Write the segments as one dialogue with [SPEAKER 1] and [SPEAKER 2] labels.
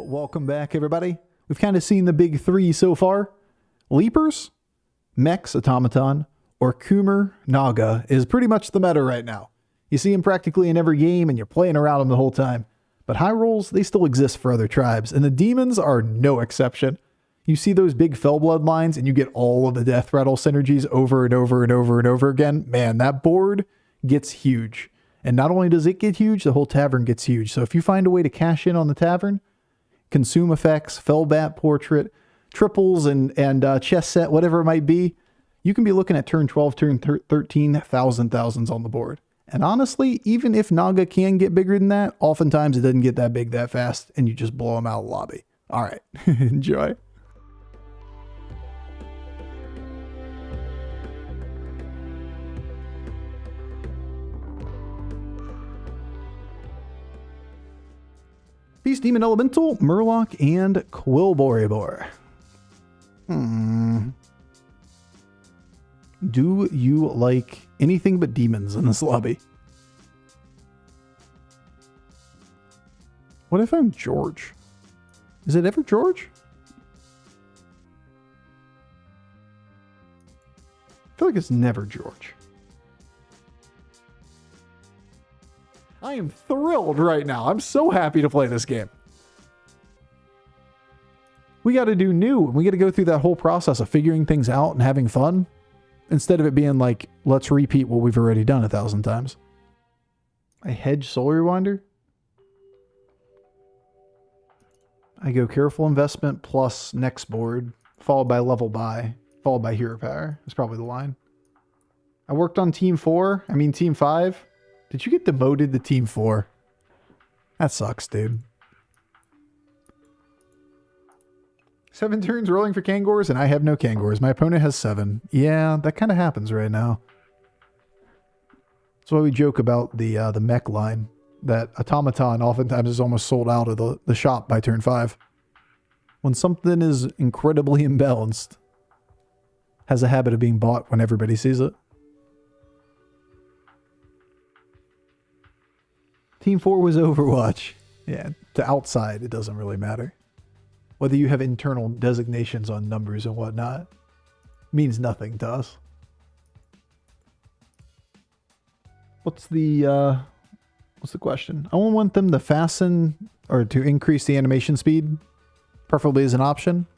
[SPEAKER 1] Well, welcome back, everybody. We've kind of seen the big three so far. Leapers, Mechs, Automaton, or Kumar, Naga is pretty much the meta right now. You see them practically in every game, and you're playing around them the whole time. But high rolls, they still exist for other tribes, and the demons are no exception. You see those big Felblood lines, and you get all of the Death Rattle synergies over and over and over and over again. Man, that board gets huge. And not only does it get huge, the whole Tavern gets huge. So if you find a way to cash in on the Tavern, consume effects, Felblood Portrait, triples, and chess set, whatever it might be, you can be looking at turn 12, turn 13, thousands on the board. And honestly, even if Naga can get bigger than that, oftentimes it doesn't get that big that fast, and you just blow them out of the lobby. All right, enjoy. Beast Demon Elemental, Murloc, and Quillboribor. Do you like anything but demons in this lobby? What if I'm George? Is it ever George? I feel like it's never George. I am thrilled right now. I'm so happy to play this game. We got to do new. We got to go through that whole process of figuring things out and having fun, instead of it being like, let's repeat what we've already done 1,000 times. I hedge Soul Rewinder. I go careful investment plus next board, followed by level buy, followed by hero power. That's probably the line. I worked on team 5. Did you get demoted to team 4? That sucks, dude. 7 turns rolling for Kangors, and I have no Kangors. My opponent has 7. Yeah, that kind of happens right now. That's why we joke about the mech line. That Automaton oftentimes is almost sold out of the shop by turn 5. When something is incredibly imbalanced, has a habit of being bought when everybody sees it. Team 4 was Overwatch. Yeah, to outside, it doesn't really matter. Whether you have internal designations on numbers and whatnot means nothing to us. What's the question? I want them to fasten or to increase the animation speed, preferably as an option.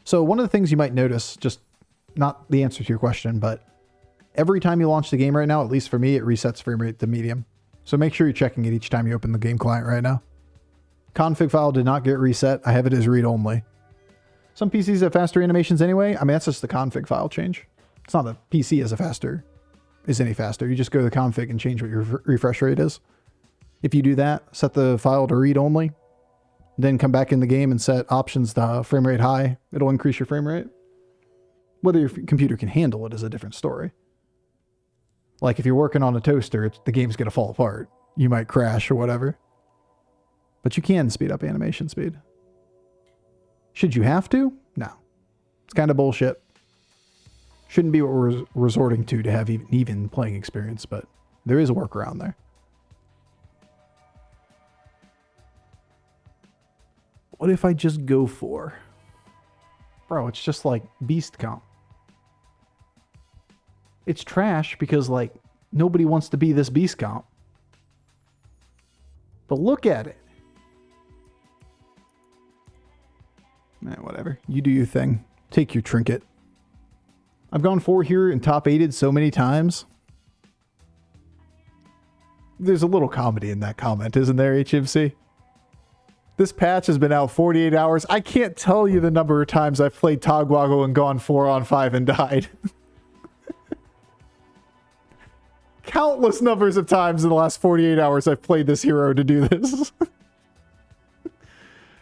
[SPEAKER 1] So one of the things you might notice, just not the answer to your question, but every time you launch the game right now, at least for me, it resets frame rate to medium. So make sure you're checking it each time you open the game client right now. Config file did not get reset. I have it as read only. Some PCs have faster animations anyway. I mean, that's just the config file change. It's not the PC is any faster. You just go to the config and change what your refresh rate is. If you do that, set the file to read only, then come back in the game and set options to frame rate high. It'll increase your frame rate. Whether your computer can handle it is a different story. Like if you're working on a toaster, the game's going to fall apart. You might crash or whatever. But you can speed up animation speed. Should you have to? No. It's kind of bullshit. Shouldn't be what we're resorting to have even playing experience, but there is a workaround there. What if I just go for... Bro, it's just like beast comp. It's trash because, like, nobody wants to be this beast comp. But look at it. Whatever. You do your thing. Take your trinket. I've gone 4 here and top 8'd so many times. There's a little comedy in that comment, isn't there, HMC? This patch has been out 48 hours. I can't tell you the number of times I've played Togwaggle and gone 4-on-5 and died. Countless numbers of times in the last 48 hours I've played this hero to do this.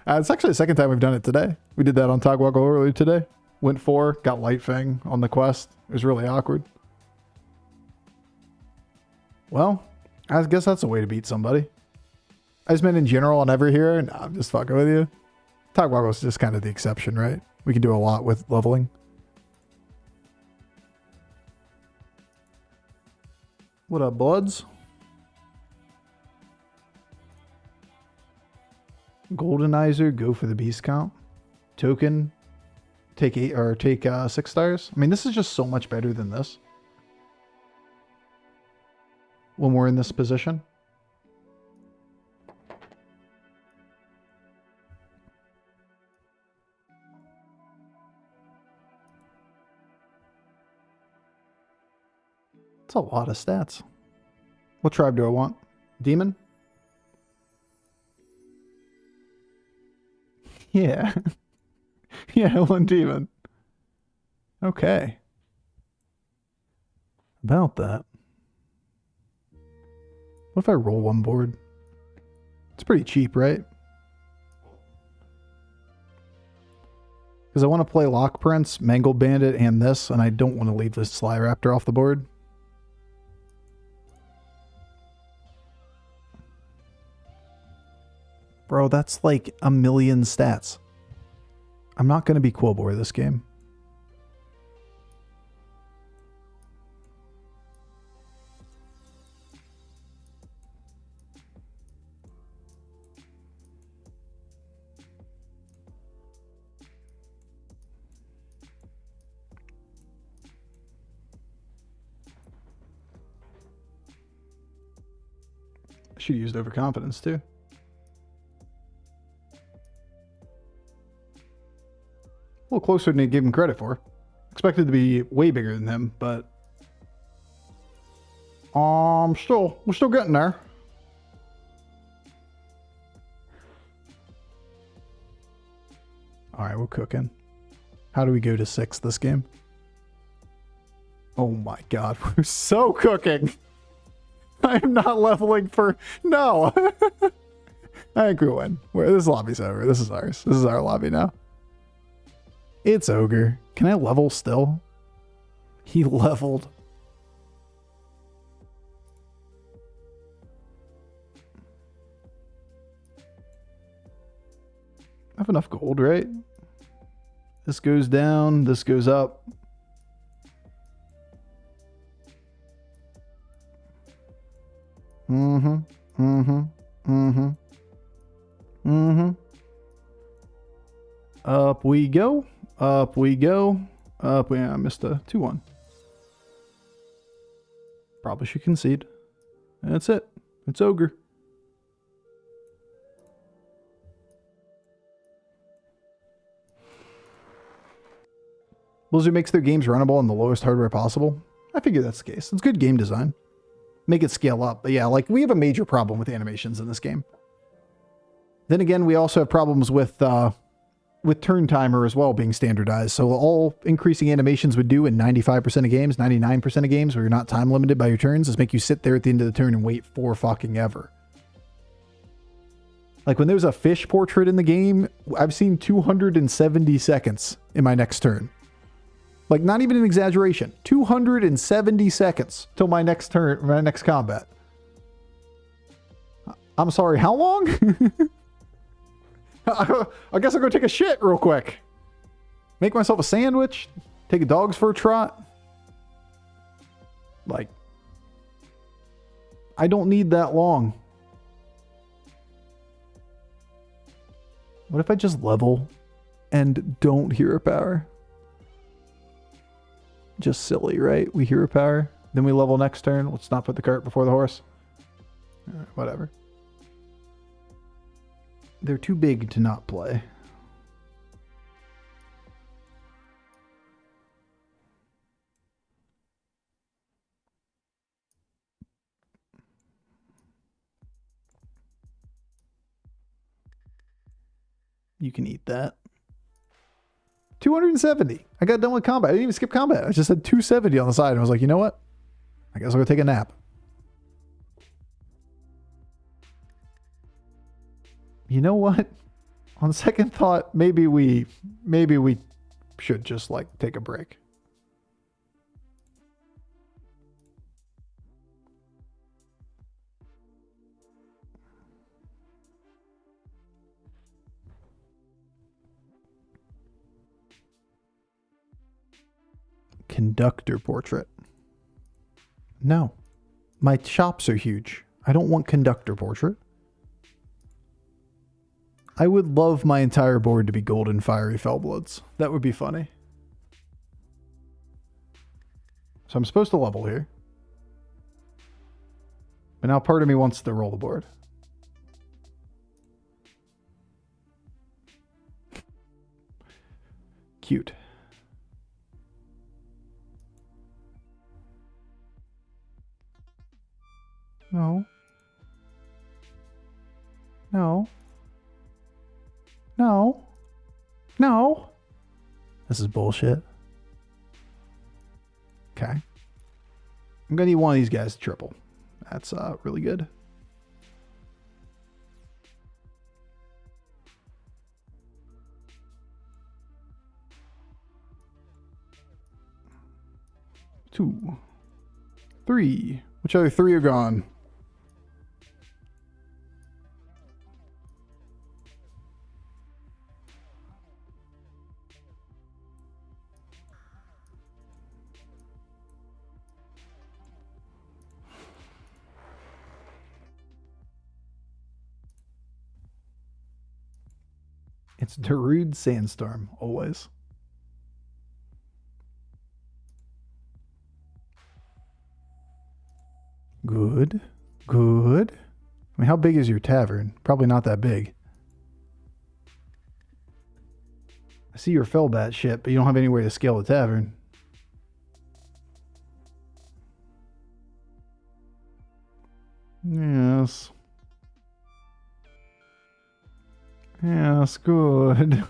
[SPEAKER 1] It's actually the second time we've done it today. We did that on Togwaggle earlier today. Went 4, got Light Fang on the quest. It was really awkward. Well, I guess that's a way to beat somebody. I just meant in general on every hero. Nah, I'm just fucking with you. Togwaggle's just kind of the exception, right? We can do a lot with leveling. What up, Bloods? Goldenizer, go for the beast count. Token, take 8 or take 6 stars. I mean, this is just so much better than this. When we're in this position. It's a lot of stats. What tribe do I want? Demon? Yeah. Yeah, one demon. Okay. About that. What if I roll one board? It's pretty cheap, right? Because I want to play Lock Prince, Mangled Bandit, and this, and I don't want to leave this Sly Raptor off the board. Bro, that's like a million stats. I'm not going to be Quillbore this game. I should have used Overconfidence too. A little closer than he gave him credit for. Expected to be way bigger than him, but we're still getting there. All right, we're cooking. How do we go to 6 this game? Oh my god, we're so cooking. I am not leveling for no. I think we win. This lobby's over. This is ours. This is our lobby now. It's Ogre. Can I level still? He leveled. I have enough gold, right? This goes down. This goes up. Up we go. Up we go. Up we... I missed a 2-1. Probably should concede. That's it. It's Ogre. Blizzard makes their games runnable on the lowest hardware possible. I figure that's the case. It's good game design. Make it scale up. But yeah, like, we have a major problem with animations in this game. Then again, we also have problems with turn timer as well being standardized. So all increasing animations would do in 95% of games, 99% of games where you're not time limited by your turns is make you sit there at the end of the turn and wait for fucking ever. Like when there's a fish portrait in the game, I've seen 270 seconds in my next turn. Like not even an exaggeration. 270 seconds till my next turn, my next combat. I'm sorry, how long? I guess I'll go take a shit real quick. Make myself a sandwich. Take the dogs for a trot. Like, I don't need that long. What if I just level and don't hero power? Just silly, right? We hero power, then we level next turn. Let's not put the cart before the horse. All right, whatever. They're too big to not play. You can eat that. 270. I got done with combat. I didn't even skip combat. I just had 270 on the side. And I was like, you know what? I guess I'll go take a nap. You know what? On second thought, maybe we should just like take a break. Conductor portrait. No. My chops are huge. I don't want conductor portrait. I would love my entire board to be golden fiery Felbloods. That would be funny. So I'm supposed to level here. But now part of me wants to roll the board. Cute. No. No. No. No. This is bullshit. Okay. I'm going to need one of these guys to triple. That's really good. Two. Three. Which other three are gone? It's Darude Sandstorm, always. Good. Good. I mean, how big is your tavern? Probably not that big. I see your Felbat shit, but you don't have any way to scale the tavern. Yes. Yes, good.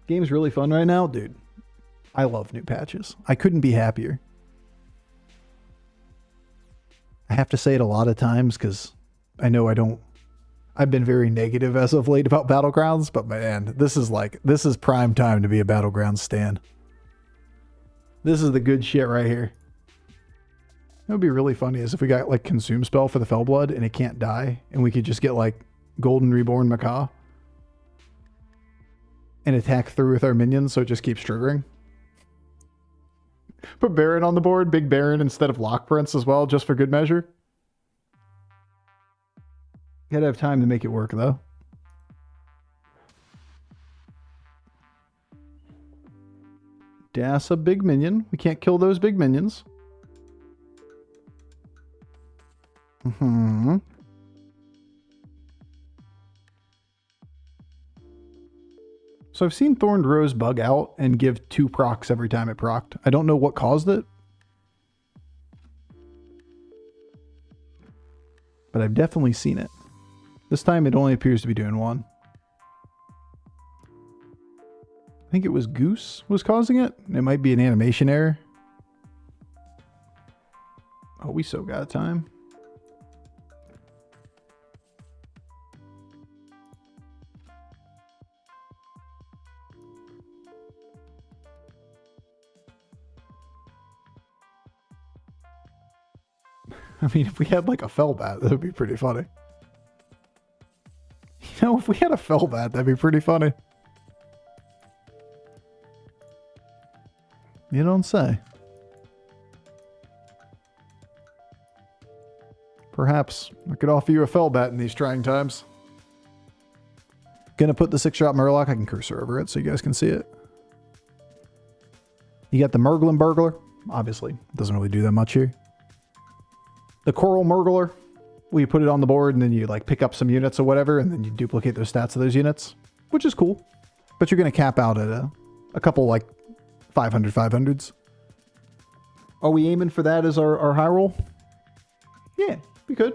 [SPEAKER 1] Game's really fun right now, dude. I love new patches. I couldn't be happier. I have to say it a lot of times because I know I've been very negative as of late about Battlegrounds, but man, this is prime time to be a Battlegrounds stan. This is the good shit right here. It would be really funny is if we got like consume spell for the Felblood and it can't die and we could just get like Golden Reborn Macaw and attack through with our minions so it just keeps triggering. Put Baron on the board, big Baron instead of Lock Prince as well, just for good measure. Gotta have time to make it work though. Das a big minion. We can't kill those big minions. Mm-hmm. So I've seen Thorned Rose bug out and give 2 procs every time it procced. I don't know what caused it. But I've definitely seen it. This time it only appears to be doing 1. I think it was Goose was causing it. It might be an animation error. Oh, we so got time. I mean, if we had like a Felbat, that would be pretty funny. You know, if we had a Felbat, that'd be pretty funny. You don't say. Perhaps I could offer you a Felbat in these trying times. Gonna put the 6-drop Murloc. I can cursor over it so you guys can see it. You got the Murglin Burglar. Obviously, doesn't really do that much here. The Coral Murgler, where you put it on the board and then you like pick up some units or whatever, and then you duplicate those stats of those units, which is cool. But you're going to cap out at a couple like 500s. Are we aiming for that as our high roll? Yeah, we could.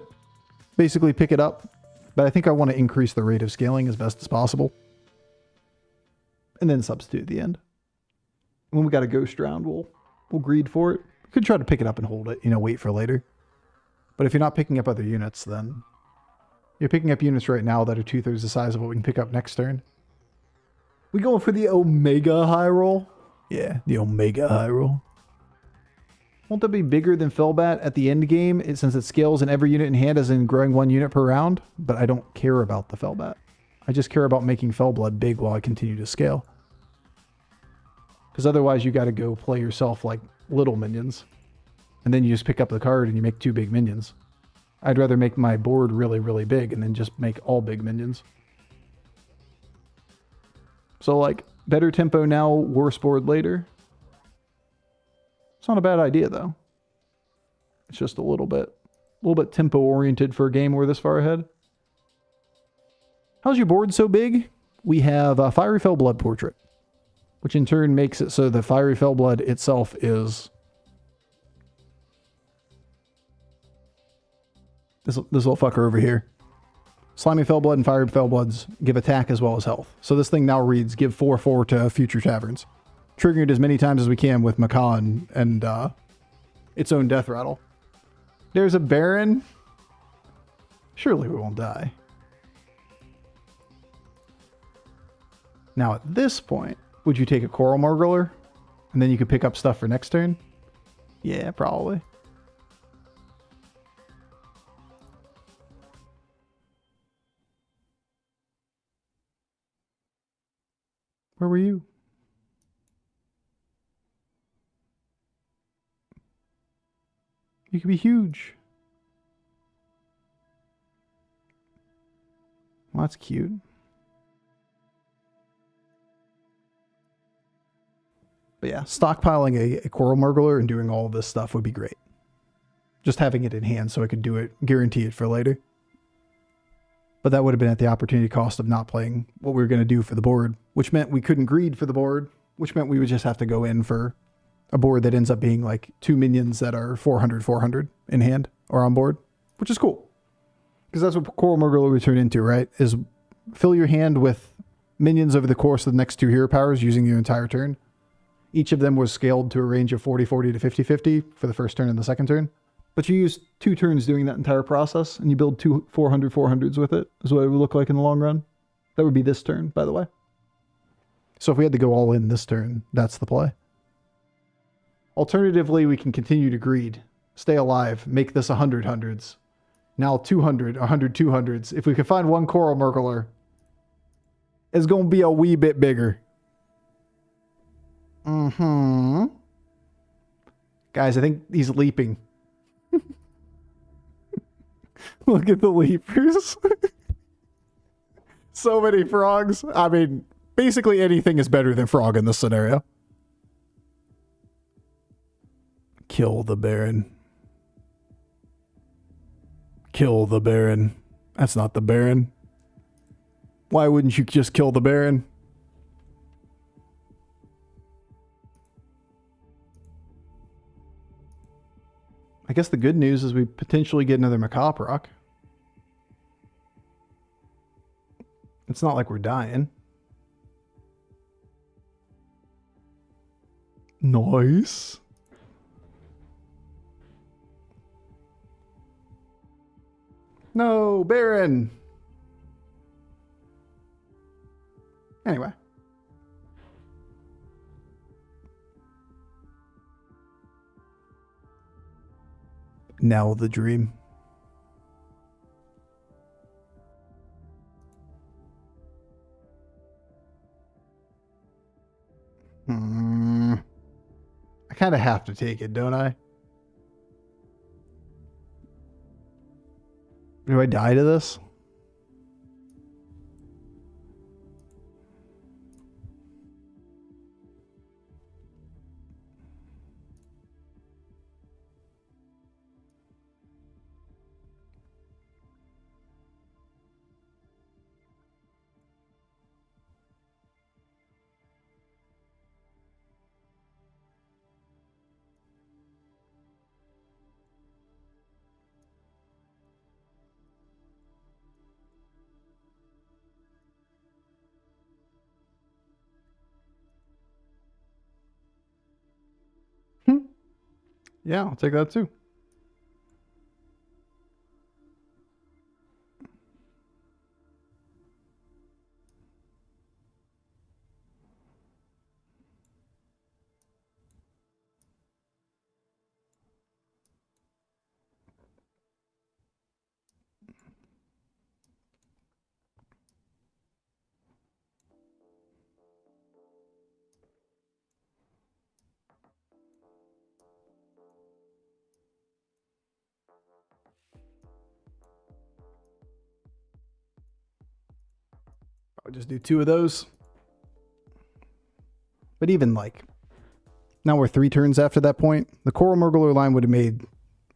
[SPEAKER 1] Basically pick it up. But I think I want to increase the rate of scaling as best as possible. And then substitute at the end. When we got a Ghost round, we'll greed for it. We could try to pick it up and hold it, you know, wait for later. But if you're not picking up other units, then you're picking up units right now that are 2/3 the size of what we can pick up next turn. We going for the Omega high roll? Yeah, the Omega high roll. Won't that be bigger than Felbat at the end game since it scales in every unit in hand as in growing 1 unit per round? But I don't care about the Felbat. I just care about making Felblood big while I continue to scale. Because otherwise you got to go play yourself like little minions. and then you just pick up the card and you make 2 big minions. I'd rather make my board really, really big and then just make all big minions. So like, better tempo now, worse board later. It's not a bad idea though. It's just a little bit tempo oriented for a game we're this far ahead. How's your board so big? We have a Fiery Felblood Portrait, which in turn makes it so the Fiery Felblood itself is this little fucker over here. Slimy Felblood and Fiery Felbloods give attack as well as health. So this thing now reads, give 4/4 to future taverns. Triggering it as many times as we can with Macaw and its own death rattle. There's a Baron. Surely we won't die. Now at this point, would you take a Coral Margler? And then you could pick up stuff for next turn? Yeah, probably. Where were you? You could be huge. Well, that's cute. But yeah, stockpiling a Coral Margler and doing all of this stuff would be great. Just having it in hand so I could do it, guarantee it for later. But that would have been at the opportunity cost of not playing what we were going to do for the board, which meant we couldn't greed for the board, which meant we would just have to go in for a board that ends up being like 2 minions that are 400 in hand or on board, which is cool. Because that's what Coral Margler would turn into, right? Is fill your hand with minions over the course of the next 2 hero powers using your entire turn. Each of them was scaled to a range of 40-40 to 50-50 for the first turn and the second turn. But you use 2 turns doing that entire process, and you build 2 400s with it, is what it would look like in the long run. That would be this turn, by the way. So if we had to go all in this turn, that's the play. Alternatively, we can continue to greed, stay alive, make this 100 hundreds. Now 200, 100 200s. If we could find 1 Coral Margler, it's going to be a wee bit bigger. Mm-hmm. Guys, I think he's leaping. Look at the leapers. So many frogs. I mean, basically anything is better than frog in this scenario. Kill the Baron. Kill the Baron. That's not the Baron. Why wouldn't you just kill the Baron? I guess the good news is we potentially get another Macaw proc. It's not like we're dying. Nice. No, Baron. Anyway. Now the dream. I kind of have to take it, don't I? Do I die to this? Yeah, I'll take that too.
[SPEAKER 2] I'll just do 2 of those. But even like, now we're 3 turns after that point. The Coral Murgler line would have made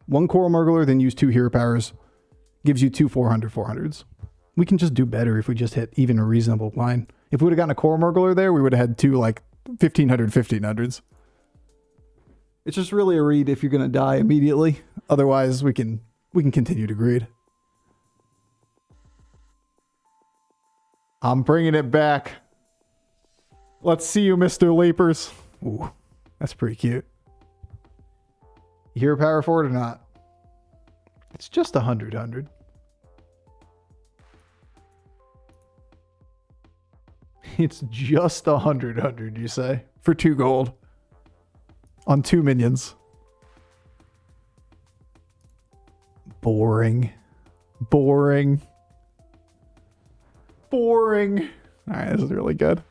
[SPEAKER 2] 1 Coral Murgler, then use 2 hero powers. Gives you 2 400/400s. We can just do better if we just hit even a reasonable line. If we would have gotten a Coral Murgler there, we would have had 2 like 1500/1500s. It's just really a read if you're going to die immediately. Otherwise, we can continue to greed. I'm bringing it back. Let's see you, Mr. Leapers. Ooh, that's pretty cute. You hero power for it or not? It's just 100. It's just 100, you say? For 2 gold. On 2 minions. Boring. Boring. Boring. Alright, this is really good.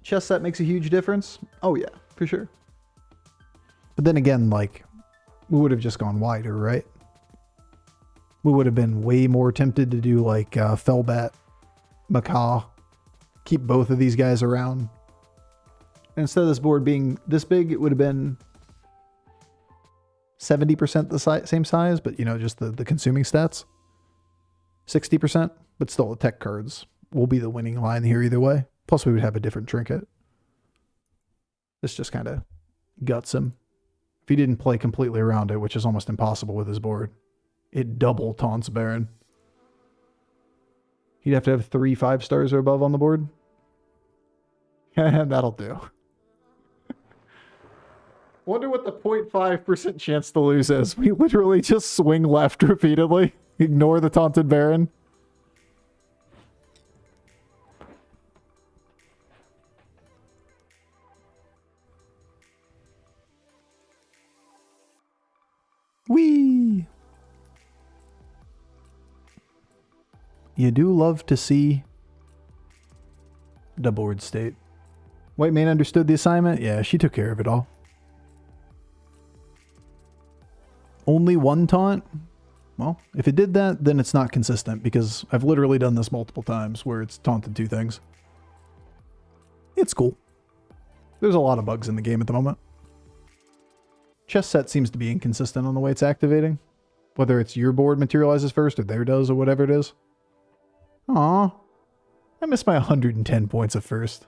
[SPEAKER 2] Chess set makes a huge difference. Oh yeah, for sure. But then again, like, we would have just gone wider, right? We would have been way more tempted to do like Felbat, Macaw, keep both of these guys around. And instead of this board being this big, it would have been 70% the same size, but you know, just the consuming stats. 60%, but still the tech cards will be the winning line here either way. Plus, we would have a different trinket. This just kind of guts him. If he didn't play completely around it, which is almost impossible with his board, it double taunts Baron. He'd have to have 3 5-stars or above on the board. That'll do. Wonder what the 0.5% chance to lose is. We literally just swing left repeatedly. Ignore the taunted Baron. Whee! You do love to see the board state. White man understood the assignment? Yeah, she took care of it all. Only 1 taunt? Well, if it did that, then it's not consistent, because I've literally done this multiple times where it's taunted 2 things. It's cool. There's a lot of bugs in the game at the moment. Chess set seems to be inconsistent on the way it's activating. Whether it's your board materializes first or their does or whatever it is. Aw. I missed my 110 points at first.